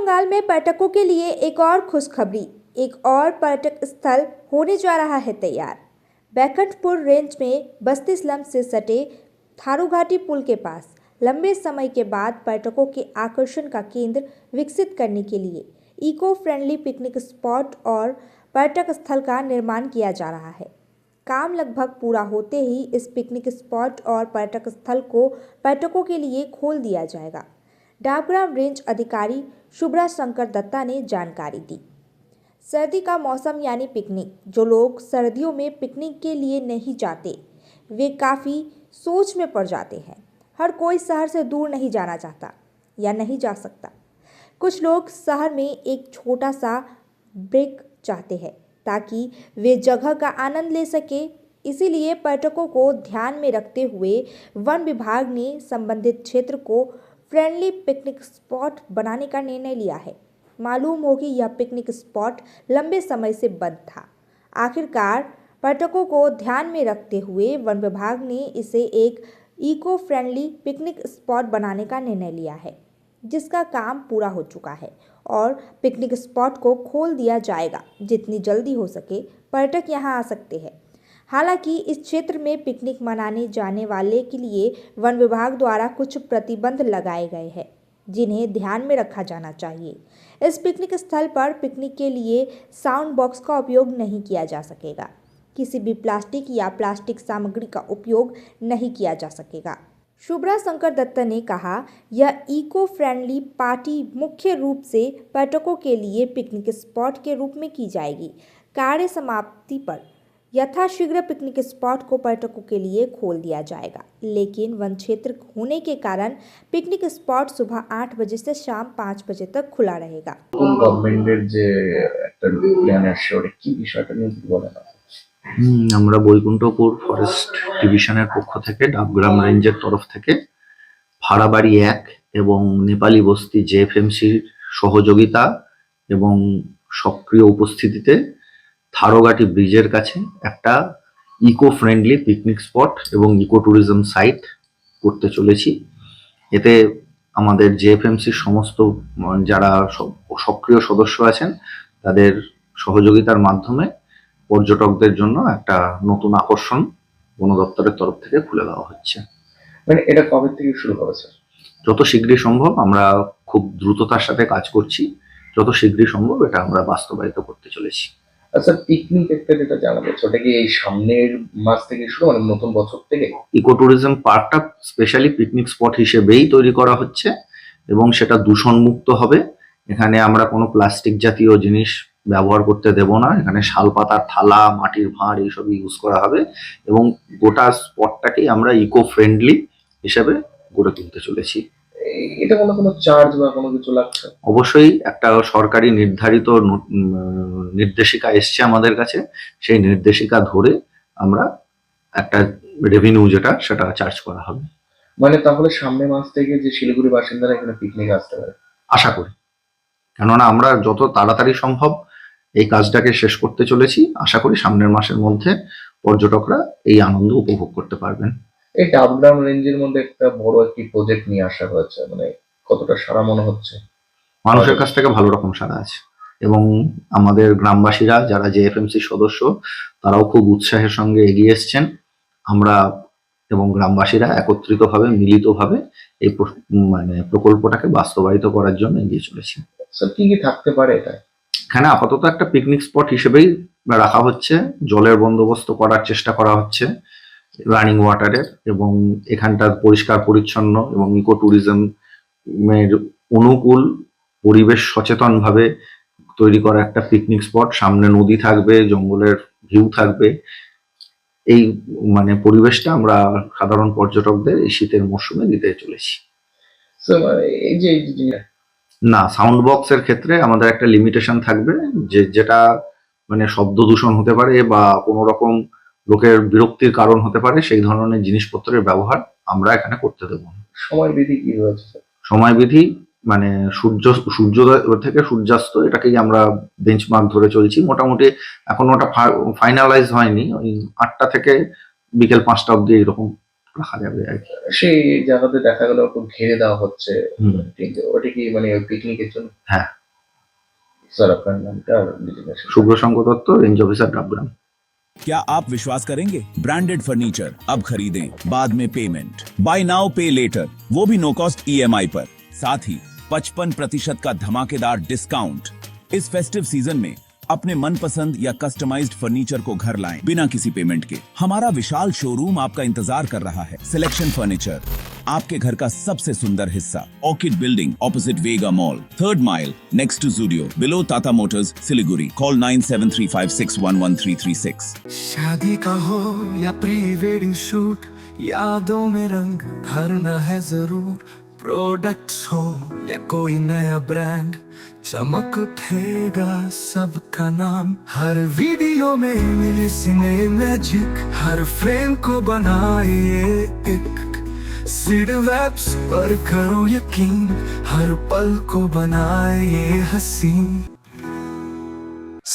बंगाल में पर्यटकों के लिए एक और खुशखबरी, एक और पर्यटक स्थल होने जा रहा है तैयार। बैकुंठपुर रेंज में बस्ती स्लम से सटे थारूघाटी पुल के पास लंबे समय के बाद पर्यटकों के आकर्षण का केंद्र विकसित करने के लिए इको फ्रेंडली पिकनिक स्पॉट और पर्यटक स्थल का निर्माण किया जा रहा है। काम लगभग पूरा होते ही इस पिकनिक स्पॉट और पर्यटक स्थल को पर्यटकों के लिए खोल दिया जाएगा। डाबग्राम रेंज अधिकारी शुभ्रा शंकर दत्ता ने जानकारी दी। सर्दी का मौसम यानी पिकनिक। जो लोग सर्दियों में पिकनिक के लिए नहीं जाते वे काफ़ी सोच में पड़ जाते हैं। हर कोई शहर से दूर नहीं जाना चाहता या नहीं जा सकता। कुछ लोग शहर में एक छोटा सा ब्रेक चाहते हैं ताकि वे जगह का आनंद ले सके। इसीलिए पर्यटकों को ध्यान में रखते हुए वन विभाग ने संबंधित क्षेत्र को फ्रेंडली पिकनिक स्पॉट बनाने का निर्णय लिया है। मालूम हो कि यह पिकनिक स्पॉट लंबे समय से बंद था। आखिरकार पर्यटकों को ध्यान में रखते हुए वन विभाग ने इसे एक इको फ्रेंडली पिकनिक स्पॉट बनाने का निर्णय लिया है, जिसका काम पूरा हो चुका है और पिकनिक स्पॉट को खोल दिया जाएगा। जितनी जल्दी हो सके पर्यटक यहां आ सकते हैं। हालांकि इस क्षेत्र में पिकनिक मनाने जाने वाले के लिए वन विभाग द्वारा कुछ प्रतिबंध लगाए गए हैं, जिन्हें ध्यान में रखा जाना चाहिए। इस पिकनिक स्थल पर पिकनिक के लिए साउंड बॉक्स का उपयोग नहीं किया जा सकेगा। किसी भी प्लास्टिक या प्लास्टिक सामग्री का उपयोग नहीं किया जा सकेगा। शुभ्रा शंकर दत्ता ने कहा, यह इको फ्रेंडली पार्टी मुख्य रूप से पर्यटकों के लिए पिकनिक स्पॉट के रूप में की जाएगी। कार्य समाप्ति पर यथाशीघ्र पिकनिक स्पॉट को पर्यटकों के लिए खोल दिया जाएगा, लेकिन वन क्षेत्र होने के कारण पिकनिक स्पॉट सुबह 8 बजे से शाम 5 बजे तक खुला रहेगा। গভর্নমেন্টের যে একটা প্ল্যান আসছে ওটা কি বিষয়টা নিয়ে কি বলেন? আমরা বৈকুণ্ঠপুর ফরেস্ট ডিভিশনের পক্ষ থেকে ডাবগ্রাম রেঞ্জের তরফ থেকে ভাড়াবাড়ি 1 এবং নেপালি বস্তি জেএফএমসির সহযোগিতা এবং সক্রিয় উপস্থিতিতে থারোঘাটি ব্রিজের কাছে একটা ইকো ফ্রেন্ডলি পিকনিক স্পট এবং ইকো ট্যুরিজম সাইট করতে চলেছি। এতে আমাদের জেএফএমসির সমস্ত যারা সক্রিয় সদস্য আছেন তাদের সহযোগিতার মাধ্যমে পর্যটকদের জন্য একটা নতুন আকর্ষণ বন দপ্তরের তরফ থেকে খুলে দেওয়া হচ্ছে। মানে এটা কবে থেকে শুরু হবে স্যার? যত শীঘ্রই সম্ভব। আমরা খুব দ্রুততার সাথে কাজ করছি। যত শীঘ্রই সম্ভব এটা আমরা বাস্তবায়িত করতে চলেছি। আচ্ছা, পিকনিক একটা যেটা জানা যাচ্ছে ওটা কি এই সামনের মাস থেকে শুরু, মানে নতুন বছর থেকে? ইকো ট্যুরিজম পার্কটা স্পেশালি পিকনিক স্পট হিসেবেই তৈরি করা হচ্ছে এবং সেটা দূষণ মুক্ত হবে। এখানে আমরা কোনো প্লাস্টিক জাতীয় জিনিস ব্যবহার করতে দেব না। এখানে শাল পাতার থালা, মাটির ভাঁড় এইসব ইউজ করা হবে এবং গোটা স্পটটাকেই আমরা ইকো ফ্রেন্ডলি হিসেবে গড়ে তুলতে চলেছি। এটা কোনো চার্জ বা কোনো কিছু লাগছে? অবশ্যই একটা সরকারি নির্ধারিত নির্দেশিকা এসছে আমাদের কাছে। সেই নির্দেশিকা ধরে আমরা একটা রেভিনিউ যেটা সেটা চার্জ করা হবে। মানে তাহলে সামনের মাস থেকে যে শিলিগুড়ি বাসিন্দারা এখানে পিকনিক আসতে পারে আশা করি, কেননা আমরা যত তাড়াতাড়ি সম্ভব এই কাজটাকে শেষ করতে চলেছি। আশা করি সামনের মাসের মধ্যে পর্যটকরা এই আনন্দ উপভোগ করতে পারবেন। এই ডাবগ্রাম রেঞ্জের মধ্যে একটা বড় একটি প্রজেক্ট নিয়ে আসা হয়েছে, মানে কতটা সারা মনে হচ্ছে? মানুষের কাছ থেকে ভালো রকম সাড়া আছে এবং আমাদের গ্রামবাসীরা যারা জেএফএমসি সদস্য তারাও খুব উৎসাহের সঙ্গে এগিয়ে এসছেন। আমরা এবং গ্রামবাসীরা একত্রিতভাবে মিলিতভাবে এই মানে প্রকল্পটাকে বাস্তবায়িত করার জন্য এগিয়ে চলেছি। স্যার কি কি থাকতে পারে এটা? এখানে আপাতত একটা পিকনিক স্পট হিসেবেই রাখা হচ্ছে। জলের বন্দোবস্ত করার চেষ্টা করা হচ্ছে, রানিং ওয়াটারের, এবং এখানটা পরিষ্কার পরিচ্ছন্ন এবং ইকো ট্যুরিজমের অনুকূল পরিবেশ সচেতন ভাবে তৈরি করা একটা পিকনিক স্পট। সামনে নদী থাকবে, জঙ্গলের ভিউ থাকবে। এই মানে পরিবেশটা আমরা সাধারণ পর্যটকদের এই শীতের মরশুমে দিতে চলেছি। এই যে না, সাউন্ড বক্সের ক্ষেত্রে আমাদের একটা লিমিটেশন থাকবে, যেটা মানে শব্দ দূষণ হতে পারে বা কোনো রকম লোকের বিরক্তির কারণ হতে পারে, সেই ধরনের জিনিসপত্রের ব্যবহার আমরা এখানে করতে দেবো না। সময়বিধি কি রয়েছে? সময়বিধি মানে সূর্যোদয় থেকে সূর্যাস্ত, এটাকেই আমরা বেঞ্চমার্ক ধরে চলছি। মোটামুটি এখন ওটা ফাইনালাইজ হয়নি, ওই 8টা থেকে বিকেল 5টা অব্দি এরকম রাখা যাবে আর কি। সেই জায়গাতে দেখা গেল একটু ঘিরে দেওয়া হচ্ছে, হুম। ঠিক, ওটা কি মানে পিকনিকের জন্য? হ্যাঁ। স্যার আপনার নামটা আর designation? Shubhrashankar Dutta, range officer Dabgram. क्या आप विश्वास करेंगे? ब्रांडेड फर्नीचर अब खरीदें, बाद में पेमेंट। बाय नाउ पे लेटर, वो भी नो कॉस्ट EMI पर। साथ ही 55% का धमाकेदार डिस्काउंट। इस फेस्टिव सीजन में अपने मनपसंद या कस्टमाइज्ड फर्नीचर को घर लाएं बिना किसी पेमेंट के। हमारा विशाल शोरूम आपका इंतजार कर रहा है। सिलेक्शन फर्नीचर, आपके घर का सबसे सुंदर हिस्सा। Orchid building opposite Vega mall, 3rd mile next to Zudio, below Tata motors, Siliguri. Call 9735611336। शादी का हो या प्री वेडिंग शूट, यादों में रंग भरना है जरूर। प्रोडक्ट्स हो या कोई नया ब्रांड, चमक उठेगा सबका नाम। हर वीडियो में मिले सिने मैजिक, हर फ्रेम को बनाए एक सीड वेब्स पर करो यकीन, हर पल को बनाए ये हसीन।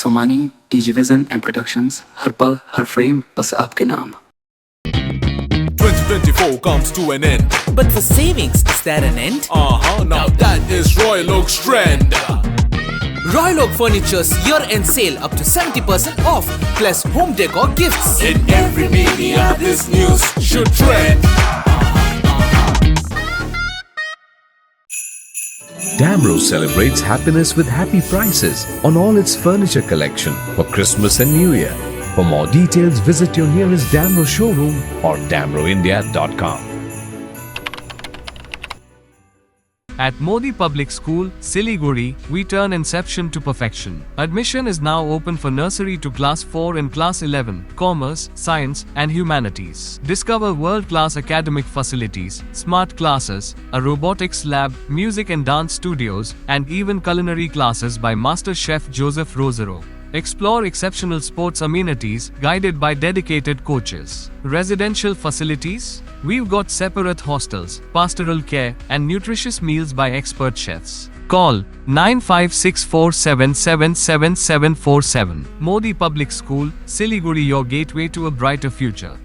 Somani, DG vision and productions, हर पल हर फ्रेम बस आपके नाम। 2024 comes to an end. But for savings, is there an end? Now that is Royal Oak's trend. Royal Oak Furniture's year-end sale up to 70% off, plus home decor gifts. In every media, this news should trend. Damro celebrates happiness with happy prices on all its furniture collection for Christmas and New Year. For more details, visit your nearest Damro showroom or damroindia.com. At Modi Public School, Siliguri, we turn inception to perfection. Admission is now open for nursery to class 4 and class 11, commerce, science, and humanities. Discover world-class academic facilities, smart classes, a robotics lab, music and dance studios, and even culinary classes by Master Chef Joseph Rosero. Explore exceptional sports amenities guided by dedicated coaches. Residential facilities? We've got separate hostels, pastoral care, and nutritious meals by expert chefs. Call 9564777747. Modi Public School, Siliguri, your gateway to a brighter future.